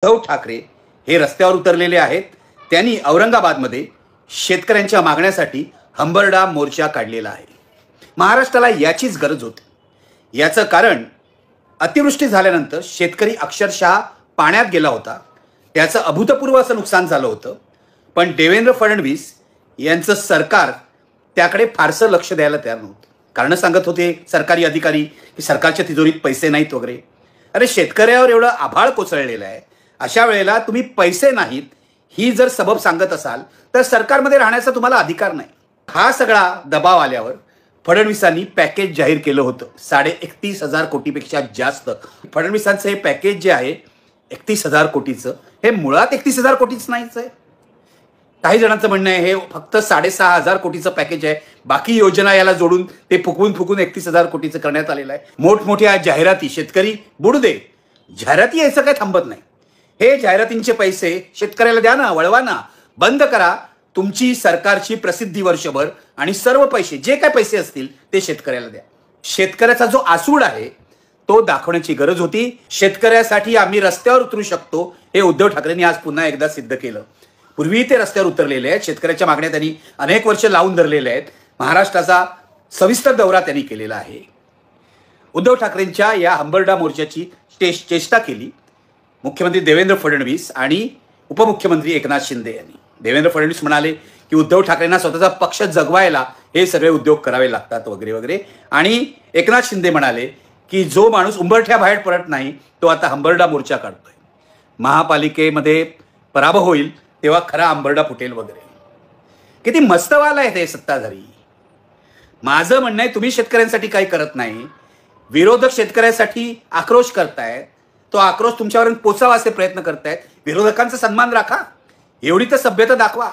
उद्धव ठाकरे हे रस्त्यावर उतरलेले आहेत। त्यांनी औरंगाबादमध्ये शेतकऱ्यांच्या मागण्यासाठी हंबरडा मोर्चा काढलेला आहे। महाराष्ट्राला याचीच गरज होती। याचं कारण अतिवृष्टी झाल्यानंतर शेतकरी अक्षरशः पाण्यात गेला होता। त्याचं अभूतपूर्व असं नुकसान झालं होतं, पण देवेंद्र फडणवीस यांचं सरकार त्याकडे फारसं लक्ष द्यायला तयार नव्हतं। कारण सांगत होते सरकारी अधिकारी की सरकारच्या तिजोरीत पैसे नाहीत वगैरे। अरे शेतकऱ्यावर एवढं आभाळ कोसळलेलं आहे, अशा वेळेला तुम्ही पैसे नाहीत ही जर सबब सांगत असाल तर सरकारमध्ये राहण्याचा तुम्हाला अधिकार नाही। हा सगळा दबाव आल्यावर फडणवीसांनी पॅकेज जाहीर केलं होतं 31,500 कोटीपेक्षा जास्त। फडणवीसांचं हे पॅकेज जे आहे 31,000 कोटीचं, हे मुळात 31,000 कोटीच नाहीच आहे। काही जणांचं म्हणणं आहे हे फक्त 6,500 कोटीचं पॅकेज आहे, बाकी योजना याला जोडून ते फुकवून 31,000 कोटीचं करण्यात आलेलं आहे। मोठमोठ्या जाहिराती शेतकरी बुडू दे, जाहिराती यायचं काय थांबत नाही। हे जाहिरातींचे पैसे शेतकऱ्याला द्या ना, वळवा ना, बंद करा तुमची सरकारची प्रसिद्धी वर्षभर आणि सर्व पैसे जे काय पैसे असतील ते शेतकऱ्याला द्या। शेतकऱ्याचा जो आसूड आहे तो दाखवण्याची गरज होती। शेतकऱ्यासाठी आम्ही रस्त्यावर उतरू शकतो हे उद्धव ठाकरेंनी आज पुन्हा एकदा सिद्ध केलं। पूर्वी ते रस्त्यावर उतरलेले आहेत, शेतकऱ्याच्या मागण्या त्यांनी अनेक वर्ष लावून धरलेल्या आहेत। महाराष्ट्राचा सविस्तर दौरा त्यांनी केलेला आहे। उद्धव ठाकरेंच्या या हंबरडा मोर्चाची चेष्टा केली मुख्यमंत्री देवेंद्र फडणवीस आणि उपमुख्यमंत्री एकनाथ शिंदे यांनी। देवेंद्र फडणवीस म्हणाले की उद्धव ठाकरेंना स्वतःचा पक्ष जगवायला हे सगळे उद्योग करावे लागतात वगैरे वगैरे, आणि एकनाथ शिंदे म्हणाले की जो माणूस उंबरठ्या बाहेर पडत नाही तो आता हंबरडा मोर्चा काढतोय, महापालिकेमध्ये पराभव होईल तेव्हा खरा हंबरडा फुटेल वगैरे। किती मस्तवाल आहेत हे सत्ताधारी। माझं म्हणणं आहे तुम्ही शेतकऱ्यांसाठी काही करत नाही, विरोधक शेतकऱ्यांसाठी आक्रोश करतायत, तो आक्रोश तुमच्यावर पोचावा असे प्रयत्न करतायत। विरोधकांचा सन्मान राखा, एवढी तर सभ्यता दाखवा।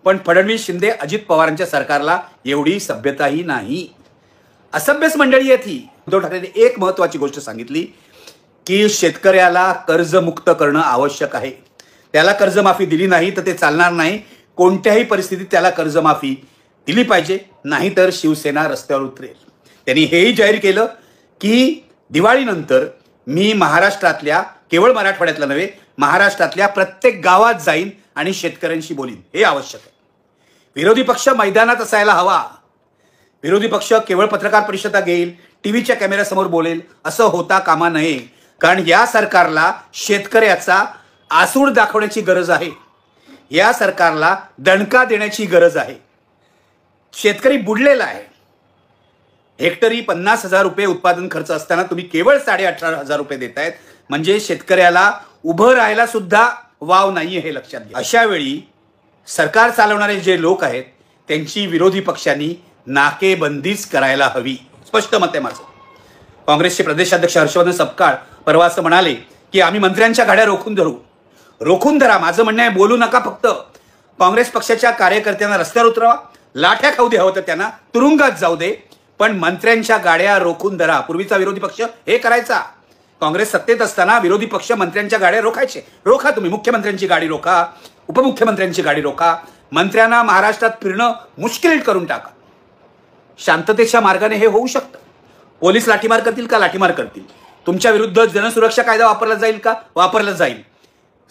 पण फडणवीस शिंदे अजित पवारांच्या सरकारला एवढी सभ्यताही नाही। असभ्यच मंडळी आहे ती। उद्धव ठाकरेंनी एक महत्त्वाची गोष्ट सांगितली की शेतकऱ्याला कर्जमुक्त करणं आवश्यक आहे। त्याला कर्जमाफी दिली नाही तर ते चालणार नाही, कोणत्याही परिस्थितीत त्याला कर्जमाफी दिली पाहिजे, नाहीतर शिवसेना रस्त्यावर उतरेल। त्यांनी हेही जाहीर केलं की दिवाळीनंतर मी महाराष्ट्रातल्या, केवळ मराठवाड्यातल्या नव्हे, महाराष्ट्रातल्या प्रत्येक गावात जाईन आणि शेतकऱ्यांशी बोलीन, हे आवश्यक आहे। विरोधी पक्ष मैदानात असायला हवा। विरोधी पक्ष केवळ पत्रकार परिषदा घेईल, टीव्हीच्या कॅमेऱ्यासमोर बोलेल असं होता कामा नये। कारण या सरकारला शेतकऱ्याचा आसूड दाखवण्याची गरज आहे, या सरकारला दणका देण्याची गरज आहे। शेतकरी बुडलेला आहे। हेक्टरी 50,000 रुपये उत्पादन खर्च असताना तुम्ही केवळ 18,500 रुपये देतायत, म्हणजे शेतकऱ्याला उभं राहायला सुद्धा वाव नाहीये, हे लक्षात घ्या। अशा वेळी सरकार चालवणारे जे लोक आहेत त्यांची विरोधी पक्षांनी नाकेबंदीच करायला हवी, स्पष्ट मत आहे माझं। काँग्रेसचे प्रदेशाध्यक्ष हर्षवर्धन सपकाळ परवा असं म्हणाले की आम्ही मंत्र्यांच्या गाड्या रोखून धरू। रोखून धरा, माझं म्हणणं आहे बोलू नका। फक्त काँग्रेस पक्षाच्या कार्यकर्त्यांना रस्त्यावर उतरवा, लाठ्या खाऊ दे, हवं तर त्यांना तुरुंगात जाऊ दे, पण मंत्र्यांच्या गाड्या रोखून धरा। पूर्वीचा विरोधी पक्ष हे करायचा। काँग्रेस सत्तेत असताना विरोधी पक्ष मंत्र्यांच्या गाड्या रोखायचे। रोखा तुम्ही, मुख्यमंत्र्यांची गाडी रोखा, उपमुख्यमंत्र्यांची गाडी रोखा, मंत्र्यांना महाराष्ट्रात फिरणं मुश्किल करून टाका। शांततेच्या मार्गाने हे होऊ शकतं। पोलीस लाठीमार करतील का? लाठीमार करतील। तुमच्या विरुद्ध जनसुरक्षा कायदा वापरला जाईल का? वापरला जाईल।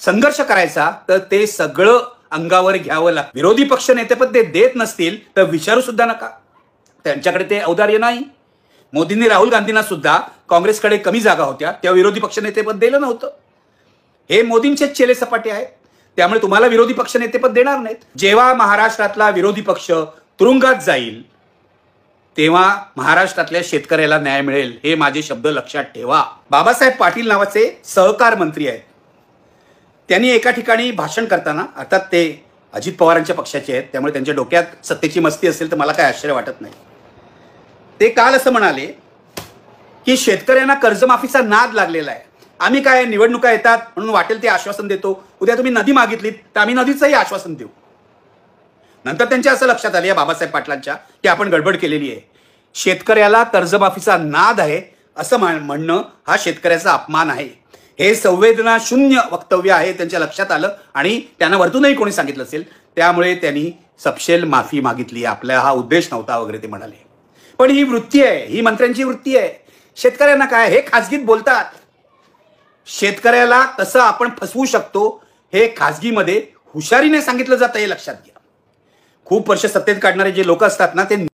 संघर्ष करायचा तर ते सगळं अंगावर घ्यावं लागतं। विरोधी पक्ष नेतेपद ते देत नसतील तर विचारू सुद्धा नका, त्यांच्याकडे ते औदार्य नाही। मोदींनी राहुल गांधींना सुद्धा काँग्रेसकडे कमी जागा होत्या तेव्हा विरोधी पक्ष नेतेपद दिलं नव्हतं। हे मोदींचेच चेले सपाटे आहेत, त्यामुळे तुम्हाला विरोधी पक्ष नेतेपद देणार नाहीत। जेव्हा महाराष्ट्रातला विरोधी पक्ष तुरुंगात जाईल तेव्हा महाराष्ट्रातल्या शेतकऱ्याला न्याय मिळेल, हे माझे शब्द लक्षात ठेवा। बाबासाहेब पाटील नावाचे सहकार मंत्री आहेत। त्यांनी एका ठिकाणी भाषण करताना, अर्थात ते अजित पवारांच्या पक्षाचे आहेत त्यामुळे त्यांच्या डोक्यात सत्तेची मस्ती असेल तर मला काय आश्चर्य वाटत नाही। ते काल असं म्हणाले की शेतकऱ्यांना कर्जमाफीचा नाद लागलेला आहे। आम्ही काय निवडणुका येतात म्हणून वाटेल ते आश्वासन देतो, उद्या तुम्ही नदी मागितलीत तर आम्ही नदीचंही आश्वासन देऊ। नंतर त्यांच्या असं लक्षात आलं या बाबासाहेब पाटलांच्या की आपण गडबड केलेली आहे। शेतकऱ्याला कर्जमाफीचा नाद आहे असं म्हणणं हा शेतकऱ्याचा अपमान आहे। हे संवेदना शून्य वक्तव्य आहे, त्यांच्या लक्षात आलं आणि त्यांना वरतूनही कोणी सांगितलं असेल, त्यामुळे त्यांनी सपशेल माफी मागितली। आपला हा उद्देश नव्हता वगैरे ते म्हणाले। पण ही वृत्ती आहे, ही मंत्र्यांची वृत्ती आहे। शेतकऱ्यांना काय, हे खासगीत बोलतात, शेतकऱ्याला कसं आपण फसवू शकतो हे खासगीमध्ये हुशारीने सांगितलं जातं, हे लक्षात घ्या. खूप वर्ष सत्तेत काढणारे जे लोक असतात ना, ते